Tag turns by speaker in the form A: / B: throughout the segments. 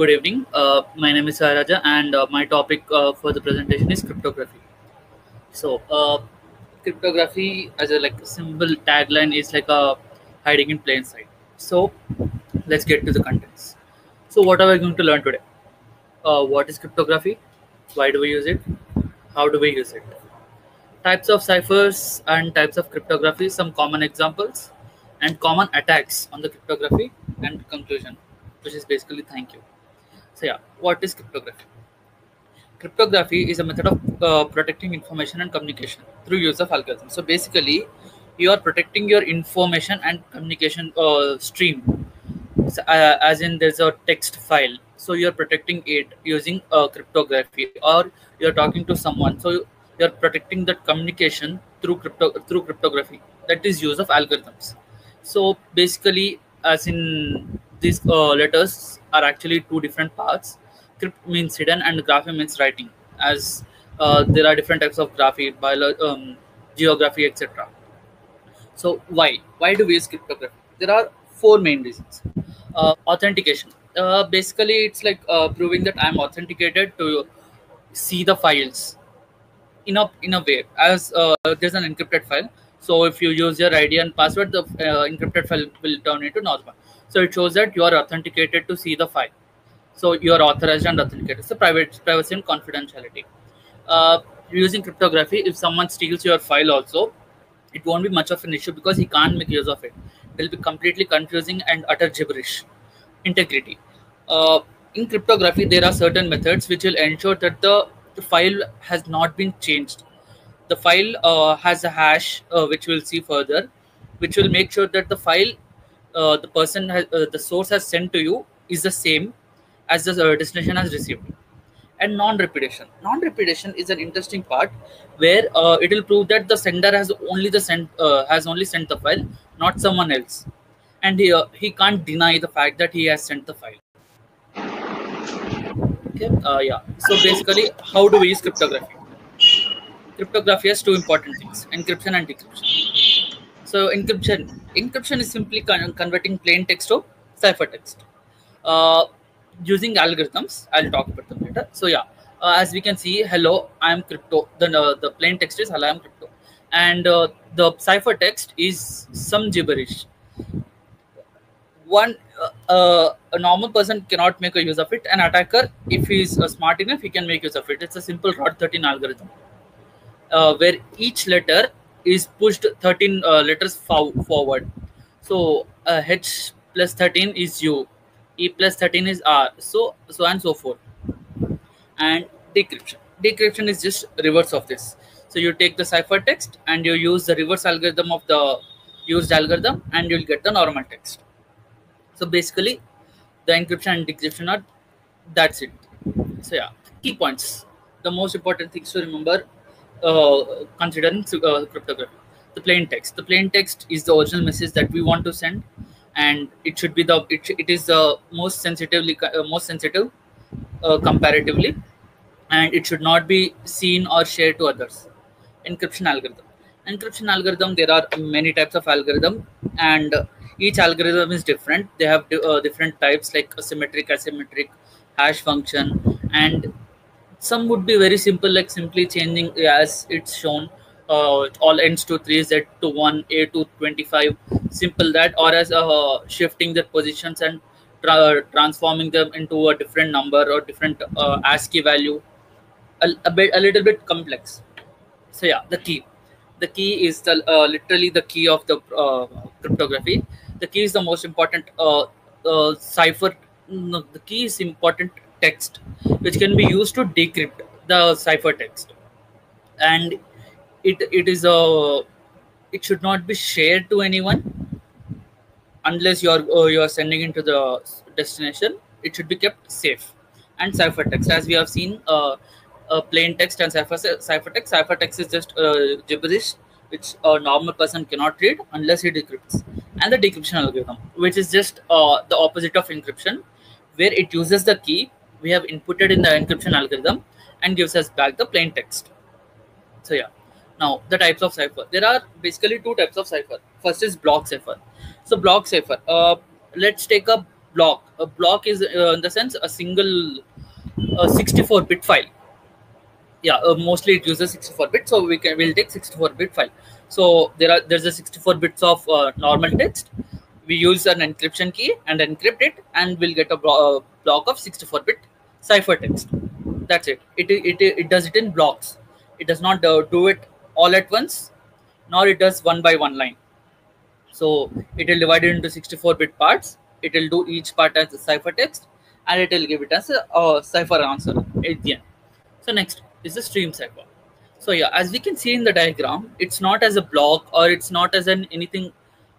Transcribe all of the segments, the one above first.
A: Good evening. My name is Raja, and my topic for the presentation is cryptography. So, cryptography, as a simple tagline, is like a hiding in plain sight. So, let's get to the contents. So, what are we going to learn today? What is cryptography? Why do we use it? How do we use it? Types of ciphers and types of cryptography. Some common examples and common attacks on the cryptography, and conclusion, which is basically thank you. So, yeah, what is cryptography? Cryptography is a method of protecting information and communication through use of algorithms. So basically, you are protecting your information and communication stream. So, as in, there's a text file, so you're protecting it using cryptography, or you're talking to someone, so you're protecting that communication through cryptography. That is use of algorithms. So basically, as in, these letters are actually two different parts. Crypt means hidden and graphy means writing, as there are different types of graphy, geography, etc. So why do we use cryptography? There are four main reasons. Authentication. Basically, it's like proving that I'm authenticated to see the files in a way, as there's an encrypted file. So if you use your ID and password, the encrypted file will turn into normal. So it shows that you are authenticated to see the file. So you are authorized and authenticated. So privacy and confidentiality. Using cryptography, if someone steals your file also, it won't be much of an issue because he can't make use of it. It will be completely confusing and utter gibberish. Integrity. In cryptography, there are certain methods which will ensure that the file has not been changed. The file has a hash, which we'll see further, which will make sure that the file, the source has sent to you, is the same as the destination has received. And non-repetition is an interesting part, where it will prove that the sender has only sent the file, not someone else, and he can't deny the fact that he has sent the file. Okay. Yeah. So basically, how do we use cryptography? Cryptography has two important things: encryption and decryption. So encryption is simply converting plain text to ciphertext uh, using algorithms. I'll talk about them later. So yeah, as we can see, hello, I am crypto. The plain text is hello, I am crypto, and the ciphertext is some gibberish. A normal person cannot make a use of it. An attacker, if he's smart enough, he can make use of it. It's a simple ROT13 algorithm, where each letter is pushed 13 letters forward. So H plus 13 is U, E plus 13 is R, so and so forth. And decryption is just reverse of this. So you take the ciphertext and you use the reverse algorithm of the used algorithm, and you'll get the normal text. So basically, the encryption and decryption are, that's it. So yeah, key points. The most important things to remember, considering cryptography. The plain text. The plain text is the original message that we want to send, and it should be it is the most sensitive, comparatively, and it should not be seen or shared to others. Encryption algorithm. Encryption algorithm, there are many types of algorithm, and each algorithm is different. They have different types, like symmetric, asymmetric, hash function, and some would be very simple, like simply changing, as it's shown, all ends to 3, z to 1, a to 25, simple that, or as shifting their positions and transforming them into a different number or different ASCII value. A little bit complex. So yeah, the key is the literally the key of the cryptography. The key is the most important cipher. No, the key is important text, which can be used to decrypt the ciphertext. And it should not be shared to anyone unless you're sending into the destination. It should be kept safe. And ciphertext, as we have seen, plain text and ciphertext. Ciphertext is just gibberish, which a normal person cannot read unless he decrypts. And the decryption algorithm, which is just the opposite of encryption, where it uses the key we have inputted in the encryption algorithm and gives us back the plain text. So yeah, now the types of cipher. There are basically two types of cipher. First is block cipher. So block cipher. Let's take a block. A block is in the sense a single 64-bit file. Yeah, mostly it uses 64-bit, so we'll take 64-bit file. So there's a 64 bits of normal text. We use an encryption key and encrypt it, and we'll get a block of 64-bit cipher text. That's it. It does it in blocks. It does not do it all at once, nor it does one by one line. So it will divide it into 64-bit parts. It will do each part as a cipher text, and it will give it as a cipher answer at the end. So next is the stream cipher. So yeah, as we can see in the diagram, it's not as a block, or it's not as an anything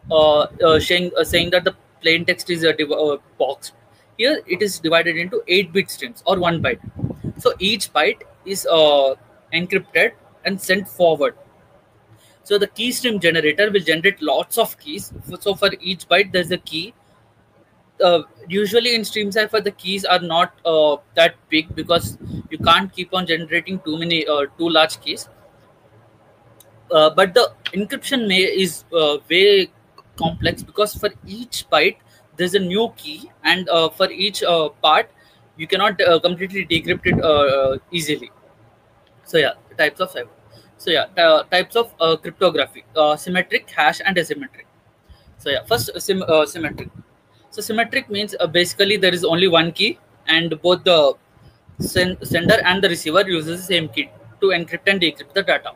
A: saying that the plain text is a box. Here it is divided into 8-bit streams or 1 byte. So each byte is encrypted and sent forward. So the key stream generator will generate lots of keys. So for each byte, there's a key. Usually in stream cipher, the keys are not that big, because you can't keep on generating too large keys. But the encryption is way complex, because for each byte there's a new key, and for each part you cannot completely decrypt it easily. So yeah, types of cipher. So yeah, types of cryptography: symmetric, hash, and asymmetric. So yeah, first symmetric. So symmetric means basically there is only one key, and both the sender and the receiver uses the same key to encrypt and decrypt the data.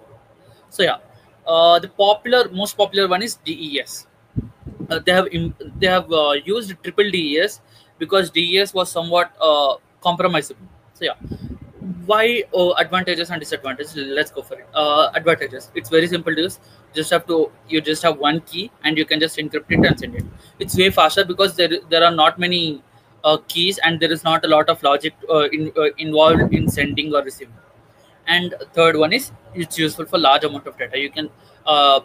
A: So yeah, the most popular one is DES. They have used triple DES, because DES was somewhat compromisable. So yeah, why advantages and disadvantages? Let's go for it. Advantages: it's very simple to use. You just have one key, and you can just encrypt it and send it. It's way faster, because there are not many keys, and there is not a lot of logic involved in sending or receiving. And third one is it's useful for large amount of data. You can uh,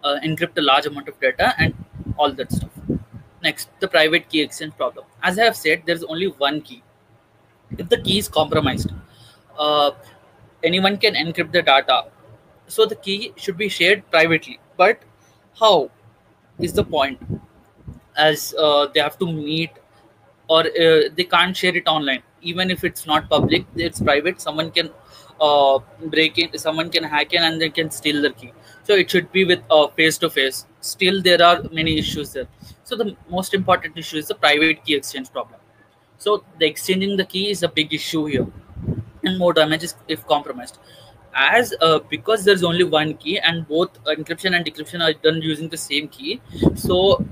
A: encrypt a large amount of data and all that stuff. Next, the private key exchange problem. As I have said, there is only one key. If the key is compromised, uh, anyone can encrypt the data. So the key should be shared privately. But how is the point? As they have to meet, or they can't share it online. Even if it's not public, it's private. Someone can break in, someone can hack in, and they can steal the key. So it should be with face to face. Still there are many issues there. So the most important issue is the private key exchange problem. So the exchanging the key is a big issue here, and more damage is if compromised. As because there's only one key, and both encryption and decryption are done using the same key, so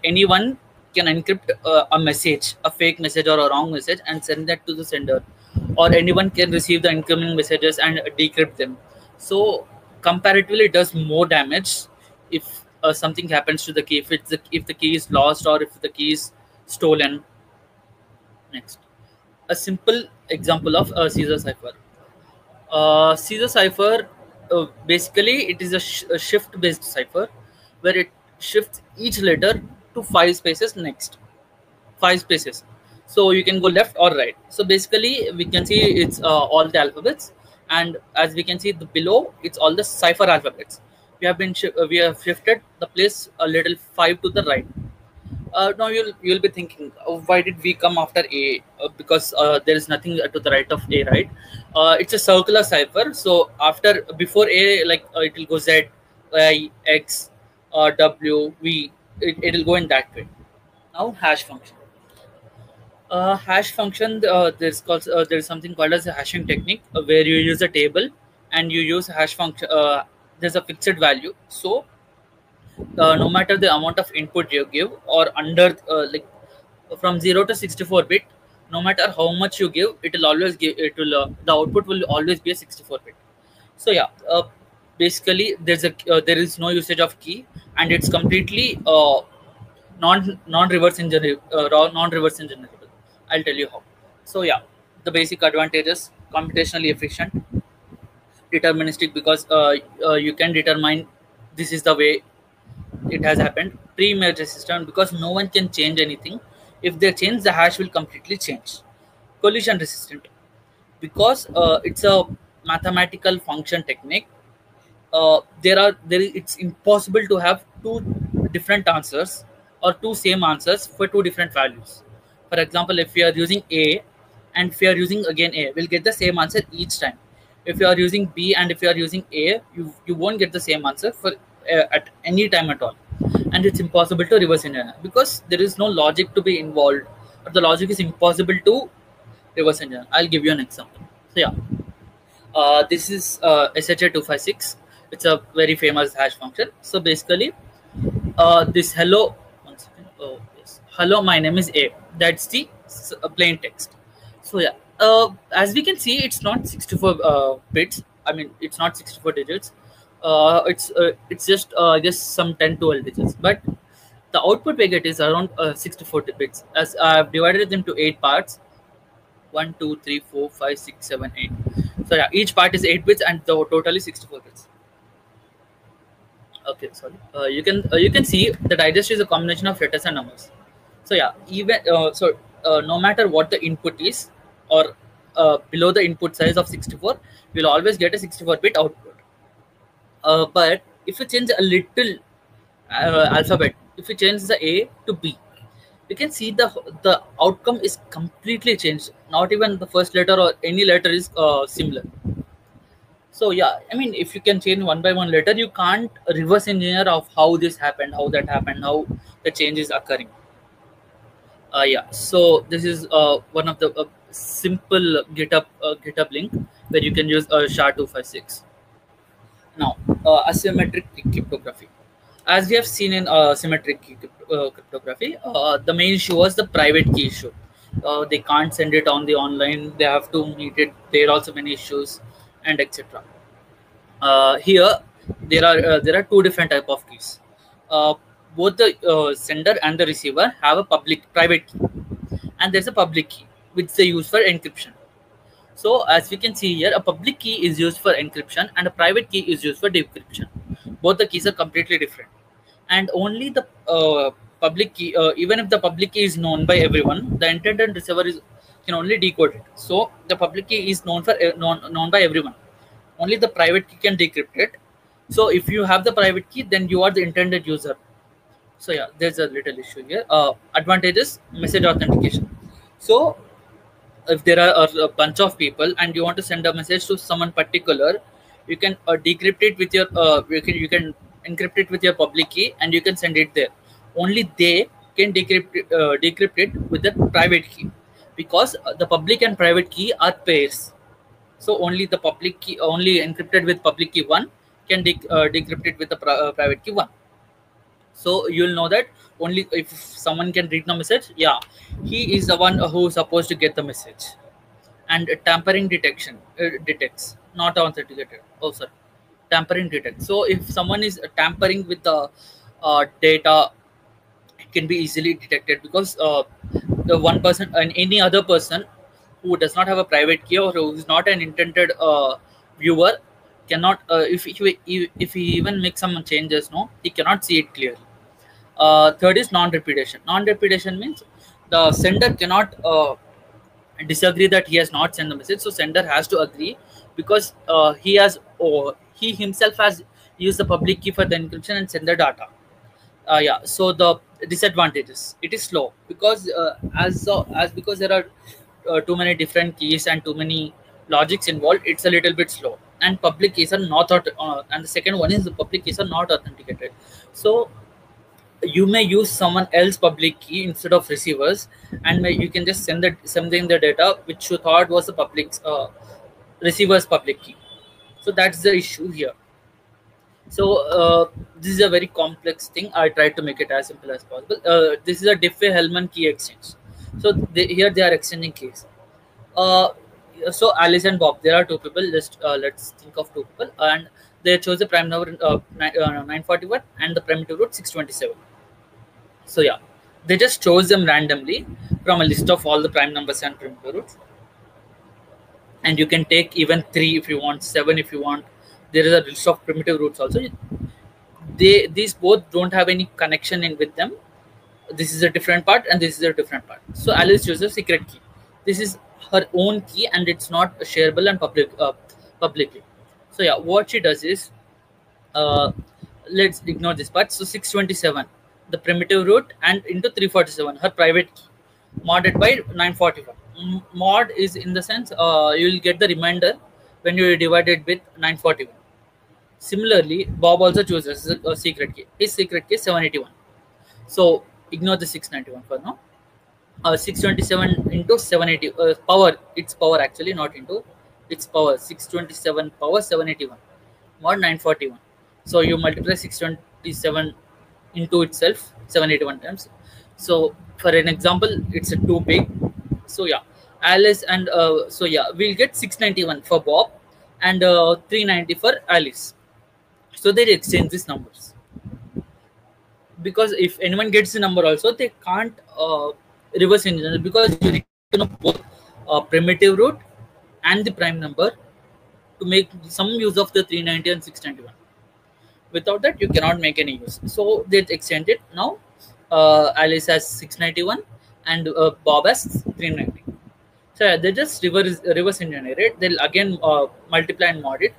A: anyone can encrypt a message, a fake message or a wrong message, and send that to the sender, or anyone can receive the incoming messages and decrypt them. So comparatively, it does more damage if something happens to the key, if the key is lost, or if the key is stolen. Next, a simple example of Caesar cipher. Caesar cipher, basically, it is a shift-based cipher, where it shifts each letter to 5 spaces next. 5 spaces. So you can go left or right. So basically, we can see it's all the alphabets, and as we can see the below, it's all the cipher alphabets. We have shifted the place a little 5 to the right. Now you'll be thinking, why did we come after A? Because there is nothing to the right of A, right? It's a circular cipher. So before A, like it will go Z, I, X, W, V. It'll go in that way. Now hash function. Hash function. There's something called as a hashing technique, where you use a table and you use hash function. There's a fixed value. So no matter the amount of input you give, or under like from 0 to 64-bit, no matter how much you give, it will always give it will the output will always be a 64-bit. So yeah, basically there is no usage of key, and it's completely non reverse engineer non reverse engineerable. I'll tell you how. So yeah, the basic advantages: computationally efficient, deterministic, because you can determine this is the way it has happened. Pre-merge resistant, because no one can change anything. If they change, the hash will completely change. Collision resistant, because it's a mathematical function technique. It's impossible to have two different answers or two same answers for two different values. For example, if we are using A and if we are using again A, we'll get the same answer each time. If you are using B and if you are using A, you won't get the same answer for at any time at all. And it's impossible to reverse engineer because there is no logic to be involved, or the logic is impossible to reverse engineer. I'll give you an example. So yeah, this is SHA-256. It's a very famous hash function. So basically, this hello, one second. Oh yes, hello. My name is A. That's the plain text. So yeah, as we can see, it's not 64 bits. I mean, it's not 64 digits. It's just I guess some 10-12 digits. But the output we get is around 64 bits. As I've divided it into 8 parts. 1, 2, 3, 4, 5, 6, 7, 8. So yeah, each part is 8 bits and the total is 64 bits. Okay, sorry. You can see the digest is a combination of letters and numbers. So yeah, even no matter what the input is, or below the input size of 64, you'll always get a 64-bit output. But if you change a little alphabet, if you change the A to B, you can see the outcome is completely changed. Not even the first letter or any letter is similar. So yeah, I mean, if you can change one by one letter, you can't reverse engineer of how this happened, how that happened, how the change is occurring. Yeah, so this is one of the simple GitHub link where you can use SHA-256. Now, asymmetric cryptography. As we have seen in symmetric cryptography, the main issue was the private key issue. They can't send it on the online. They have to meet it. There are also many issues, and etc. Here, there are two different type of keys. Both the sender and the receiver have a private key, and there's a public key which they use for encryption. So as we can see here, a public key is used for encryption and a private key is used for decryption. Both the keys are completely different, and only the public key, even if the public key is known by everyone, the intended receiver can only decode it. So the public key is known by everyone. Only the private key can decrypt it. So if you have the private key, then you are the intended user. So yeah, there's a little issue here. Advantages: message authentication. So if there are a bunch of people and you want to send a message to someone particular, you can decrypt it with your you can encrypt it with your public key and you can send it there. Only they can decrypt it with the private key, because the public and private key are pairs. So only the public key, only encrypted with public key 1, can decrypt it with the private key 1. So you'll know that only if someone can read the message, yeah, he is the one who's supposed to get the message. And tampering detection detects, not authenticated. Oh, sorry, tampering detects. So if someone is tampering with the data, it can be easily detected, because the one person and any other person who does not have a private key or who is not an intended viewer cannot, if he even makes some changes, no, he cannot see it clearly. Third is non-repetition. Non-repetition means the sender cannot disagree that he has not sent the message. So sender has to agree, because he himself has used the public key for the encryption and send the data. Yeah. So the disadvantages: it is slow, because because there are too many different keys and too many logics involved. It's a little bit slow, and public keys are not and the second one is the public keys are not authenticated. So you may use someone else public key instead of receivers, and you can just send something the data which you thought was the public receiver's public key. So that's the issue here. So this is a very complex thing. I tried to make it as simple as possible. This is a Diffie-Hellman key exchange. So here they are exchanging keys. uh, so Alice and Bob, there are two people. Just let's think of two people, and they chose the prime number 941 and the primitive root 627. So yeah, they just chose them randomly from a list of all the prime numbers and primitive roots, and you can take even 3 if you want, 7 if you want. There is a list of primitive roots also. These both don't have any connection in with them. This is a different part and this is a different part. So Alice uses a secret key. This is her own key and it's not shareable and publicly. So yeah, what she does is, uh, let's ignore this part. So 627, the primitive root, and into 347, her private key, modded by 941. Mod is in the sense you will get the remainder when you divide it with 941. Similarly, Bob also chooses a secret key. His secret key is 781. So ignore the 691 for now. 627 into 780 power. Its power actually, not into its power. 627 power 781 mod 941. So you multiply 627 into itself 781 times. So for an example, it's a too big. So yeah, Alice and so yeah, we'll get 691 for Bob and 390 for Alice. So they exchange these numbers, because if anyone gets the number also, they can't reverse engineer, because you need to know both primitive root and the prime number to make some use of the 390 and 691. Without that, you cannot make any use. So they extend it now. Alice has 691 and Bob has 390. So yeah, they just reverse engineer it. They'll again multiply and mod it.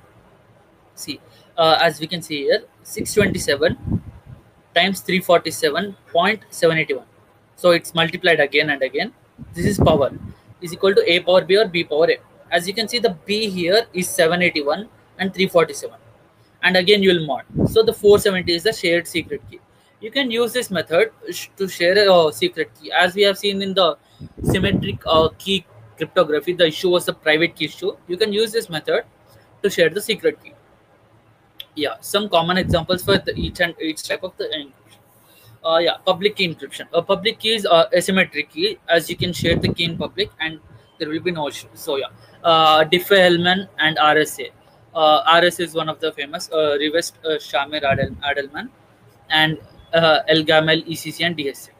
A: See, as we can see here, 627 times 347.781. So it's multiplied again and again. This is power is equal to a power b or b power a. As you can see, the b here is 781 and 347, and again you will mod. So the 470 is the shared secret key. You can use this method to share a secret key. As we have seen in the symmetric key cryptography, the issue was the private key issue. You can use this method to share the secret key. Yeah, some common examples for each type of the encryption. Yeah, public key encryption. A public key is asymmetric key, as you can share the key in public and there will be no issue. So yeah, Diffie-Hellman and RSA. RSA is one of the famous Rivest, Shamir Adelman, and Elgamal, ECC, and DSA.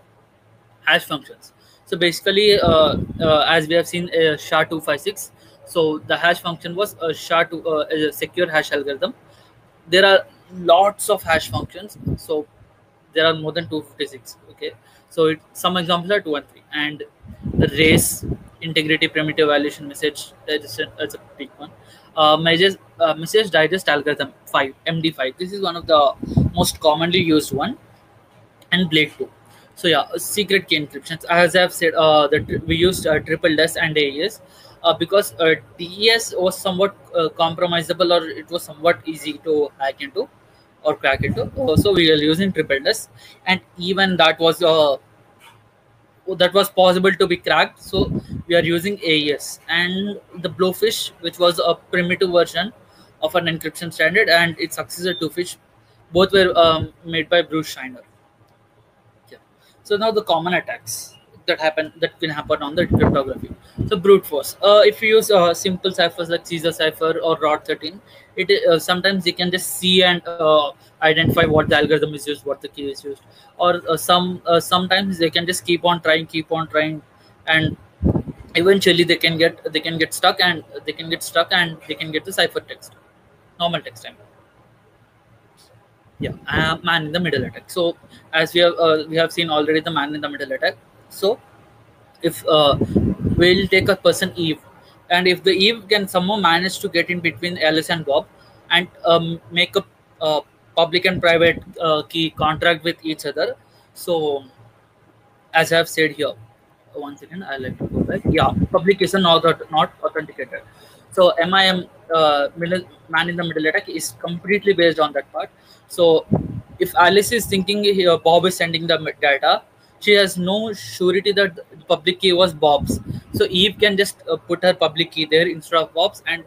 A: Hash functions. So basically, as we have seen, SHA-256. So the hash function was a a secure hash algorithm. There are lots of hash functions. So there are more than 256. Okay, so some examples are 2 and 3, and the race, integrity, primitive evaluation, message digest, that's a big one. Message digest algorithm 5, MD5. This is one of the most commonly used one, and Blade 2. So yeah, secret key encryptions. As I've said, that we used triple DES and AES because DES was somewhat compromisable, or it was somewhat easy to hack into or crack into. So we are using triple DES, and even that was possible to be cracked. So we are using AES and the Blowfish, which was a primitive version of an encryption standard, and its successor Twofish. Both were made by Bruce Shiner. Yeah. So now the common attacks that can happen on the cryptography. So brute force. If you use simple ciphers like Caesar cipher or ROT13, it sometimes you can just see and identify what the algorithm is used, what the key is used, or sometimes they can just keep on trying, and eventually they can get stuck, and they can get the cipher text, normal text time. Yeah, man in the middle attack. So as we have seen already the man in the middle attack. So if we'll take a person Eve, and if the Eve can somehow manage to get in between Alice and Bob and make a public and private key contract with each other. So as I have said here, once again I like to go back. Yeah, public is not authenticated. So MIM, man in the middle attack, is completely based on that part. So if Alice is thinking here Bob is sending the data, she has no surety that the public key was Bob's. So Eve can just put her public key there instead of Bob's, and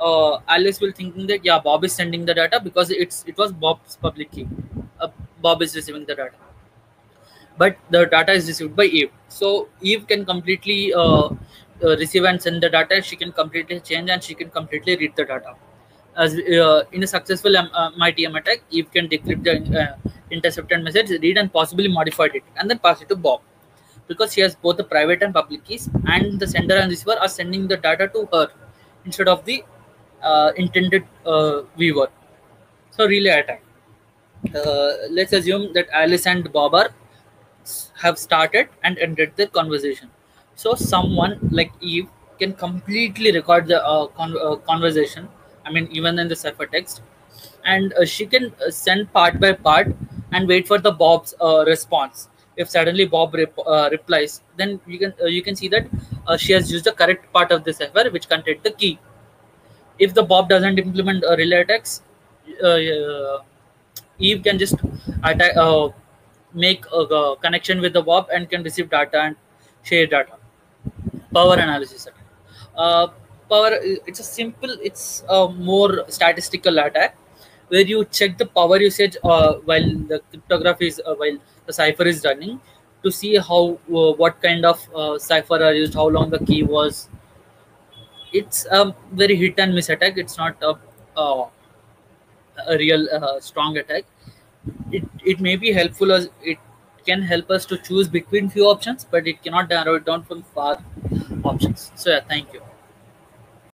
A: Alice will thinking that yeah, Bob is sending the data because it was Bob's public key. Bob is receiving the data, but the data is received by Eve. So Eve can completely receive and send the data. She can completely change and she can completely read the data. As in a successful MITM attack, Eve can decrypt the intercepted message, read and possibly modified it, and then pass it to Bob, because she has both the private and public keys, and the sender and receiver are sending the data to her instead of the intended viewer. So relay attack. Let's assume that Alice and Bob have started and ended their conversation. So someone like Eve can completely record the conversation. I mean, even in the ciphertext, and she can send part by part and wait for the Bob's response. If suddenly Bob replies, then you can see that she has used the correct part of the cipher, which contained the key. If the Bob doesn't implement relay attacks, Eve can just attack, make a connection with the Bob and can receive data and share data. Power analysis attack. Uh, power. It's a simple. It's a more statistical attack where you check the power usage while the cryptography is while the cipher is running to see how what kind of cipher are used, how long the key was. It's a very hit and miss attack. It's not a real strong attack. It may be helpful as it can help us to choose between few options, but it cannot narrow it down from far options. So yeah, thank you.